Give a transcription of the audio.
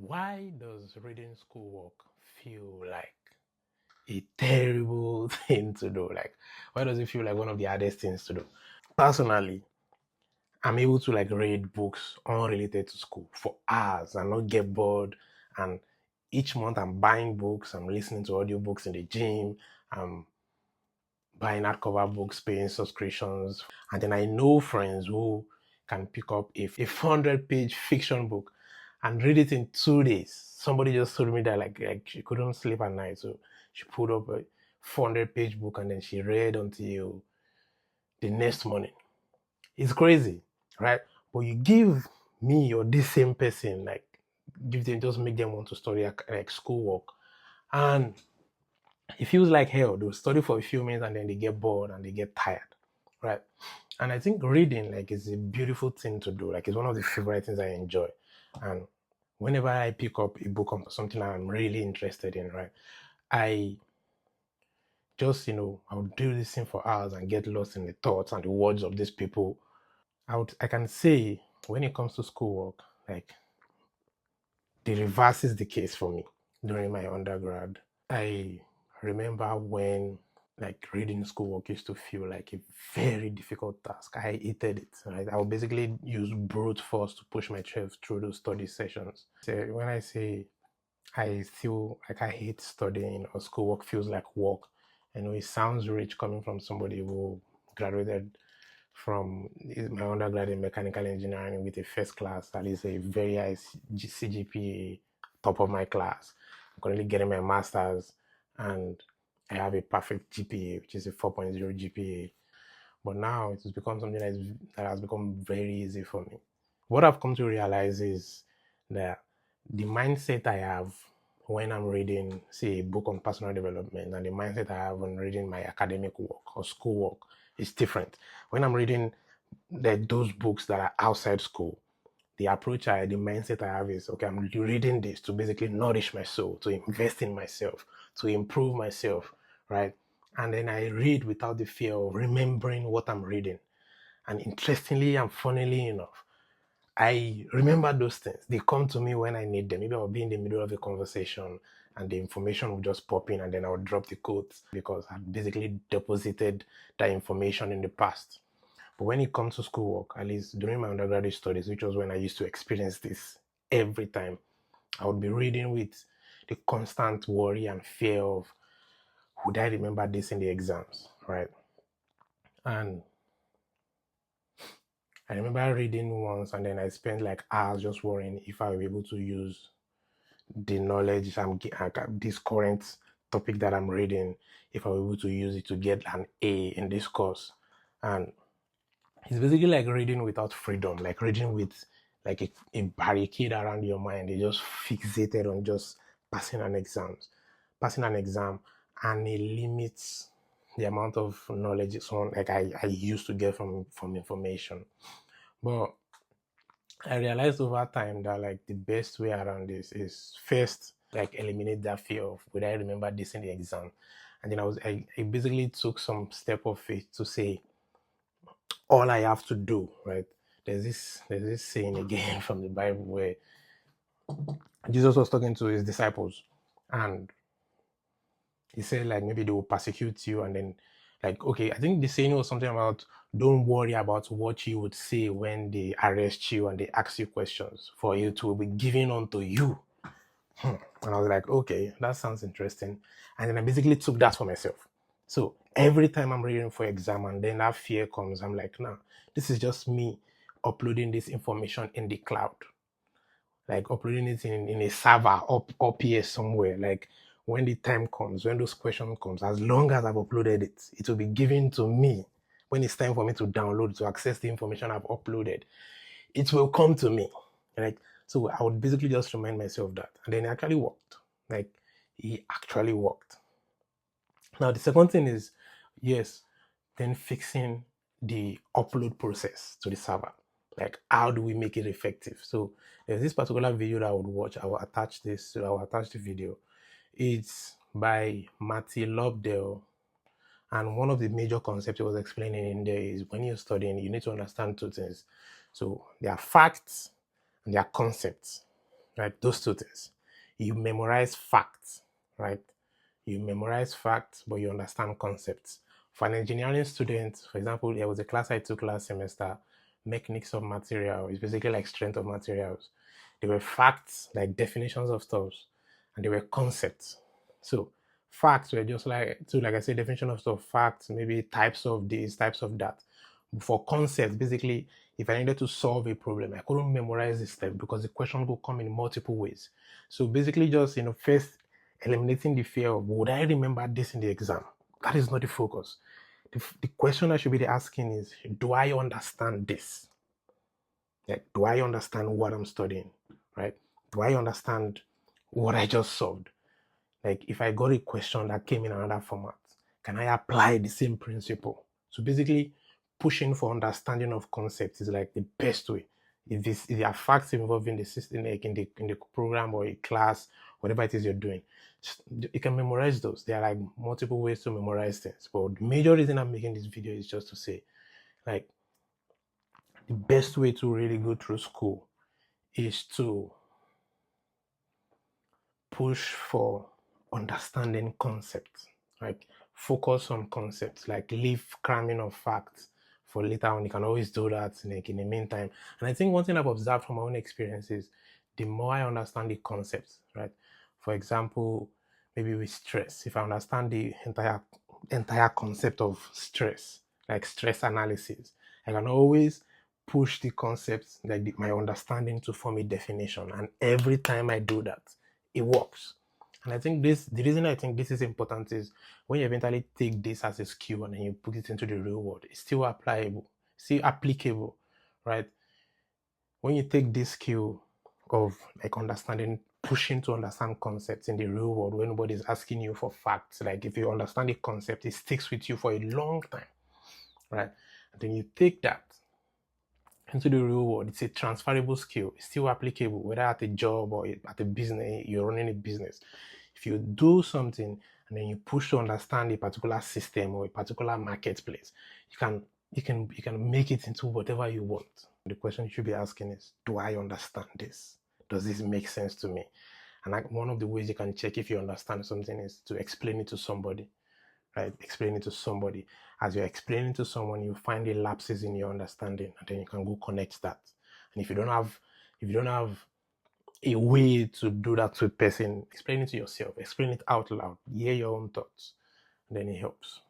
Why does reading schoolwork feel like a terrible thing to do? Like, why does it feel like one of the hardest things to do? Personally, I'm able to like read books unrelated to school for hours and not get bored. And each month I'm buying books, I'm listening to audiobooks in the gym, I'm buying hardcover books, paying subscriptions. And then I know friends who can pick up a 400-page fiction book and read it in 2 days. Somebody just told me that like she couldn't sleep at night, so she pulled up a 400-page book and then she read until the next morning. It's crazy, right? But you give me or this same person, like, give them, just make them want to study like schoolwork, and it feels like hell. They'll study for a few minutes and then they get bored and they get tired, right? And I think reading like is a beautiful thing to do. Like it's one of the favorite things I enjoy. And whenever I pick up a book on something I'm really interested in, right, I just I would do this thing for hours and get lost in the thoughts and the words of these people. I can say when it comes to schoolwork, like the reverse is the case for me during my undergrad. I remember when like reading schoolwork used to feel like a very difficult task. I hated it. Right? I would basically use brute force to push myself through those study sessions. So when I say I feel like I hate studying or schoolwork feels like work, I know it sounds rich coming from somebody who graduated from my undergrad in mechanical engineering with a first class, at least a very high CGPA, top of my class. I'm currently getting my master's and I have a perfect GPA, which is a 4.0 GPA. But now it has become something that has become very easy for me. What I've come to realize is that the mindset I have when I'm reading, say, a book on personal development and the mindset I have when reading my academic work or school work is different. When I'm reading those books that are outside school, the the mindset I have is, okay, I'm reading this to basically nourish my soul, to invest in myself, to improve myself, right? And then I read without the fear of remembering what I'm reading. And interestingly and funnily enough, I remember those things. They come to me when I need them. Maybe I'll be in the middle of a conversation and the information will just pop in and then I'll drop the quotes because I basically deposited that information in the past. But when it comes to schoolwork, at least during my undergraduate studies, which was when I used to experience this every time, I would be reading with the constant worry and fear of, would I remember this in the exams, right? And I remember reading once and then I spent like hours just worrying if I will be able to use the knowledge this current topic that I'm reading, if I were able to use it to get an A in this course. And it's basically like reading without freedom, like reading with like a barricade around your mind. You're just fixated on just passing an exam, and it limits the amount of knowledge someone like I used to get from information. But I realized over time that like the best way around this is first like eliminate that fear of would I remember this in the exam, and then I basically took some step of faith to say all I have to do, right? There's this saying again from the Bible where Jesus was talking to his disciples, and he said like maybe they will persecute you, and then like okay, I think the saying was something about don't worry about what you would say when they arrest you and they ask you questions, for it will be given unto you. And I was like, okay, that sounds interesting. And then I basically took that for myself. So every time I'm reading for exam and then that fear comes, I'm like, nah, this is just me uploading this information in the cloud, like uploading it in a server up here somewhere. Like when the time comes, when those questions comes, as long as I've uploaded it, it will be given to me when it's time for me to download to access the information I've uploaded. It will come to me. Like so I would basically just remind myself that. And then it actually worked. Like it actually worked. Now the second thing is, yes, then fixing the upload process to the server. Like how do we make it effective? So there's this particular video that I would watch. I will attach the video. It's by Matty Lobdell. And one of the major concepts he was explaining in there is when you're studying, you need to understand two things. So there are facts and there are concepts. right? Those two things. You memorize facts, right? You memorize facts, but you understand concepts. For an engineering student, for example, there was a class I took last semester, mechanics of material. It's basically like strength of materials. There were facts, like definitions of stuff, and there were concepts. So facts were just like, so like I said, definition of stuff, facts, maybe types of this, types of that. For concepts, basically, if I needed to solve a problem, I couldn't memorize the step because the question would come in multiple ways. So basically, just first eliminating the fear of would I remember this in the exam? That is not the focus. The question I should be asking is, do I understand this? Like, do I understand what I'm studying? Right? Do I understand what I just solved? Like, if I got a question that came in another format, can I apply the same principle? So basically, pushing for understanding of concepts is like the best way. If there are facts involved in the system, like in the program or a class, whatever it is you're doing, you can memorize those. There are like multiple ways to memorize things. But the major reason I'm making this video is just to say, like, the best way to really go through school is to push for understanding concepts, like focus on concepts, like leave cramming of facts for later on. You can always do that in the meantime. And I think one thing I've observed from my own experience is the more I understand the concepts, right? For example, maybe with stress, if I understand the entire concept of stress, like stress analysis, I can always push the concepts, like my understanding, to form a definition. And every time I do that, it works. And I think the reason I think this is important is when you eventually take this as a skill and then you put it into the real world, it's still applicable, right? When you take this skill of like understanding, pushing to understand concepts in the real world, when nobody's asking you for facts, like if you understand the concept, it sticks with you for a long time, right? And then you take that into the real world. It's a transferable skill. It's still applicable, whether at a job or at a business, you're running a business. If you do something and then you push to understand a particular system or a particular marketplace, you can make it into whatever you want. The question you should be asking is, do I understand this? Does this make sense to me? And like one of the ways you can check if you understand something is to explain it to somebody, right? Explain it to somebody. As you're explaining to someone, you find the lapses in your understanding, and then you can go connect that. And if you don't have a way to do that to a person, explain it to yourself, explain it out loud, hear your own thoughts, and then it helps.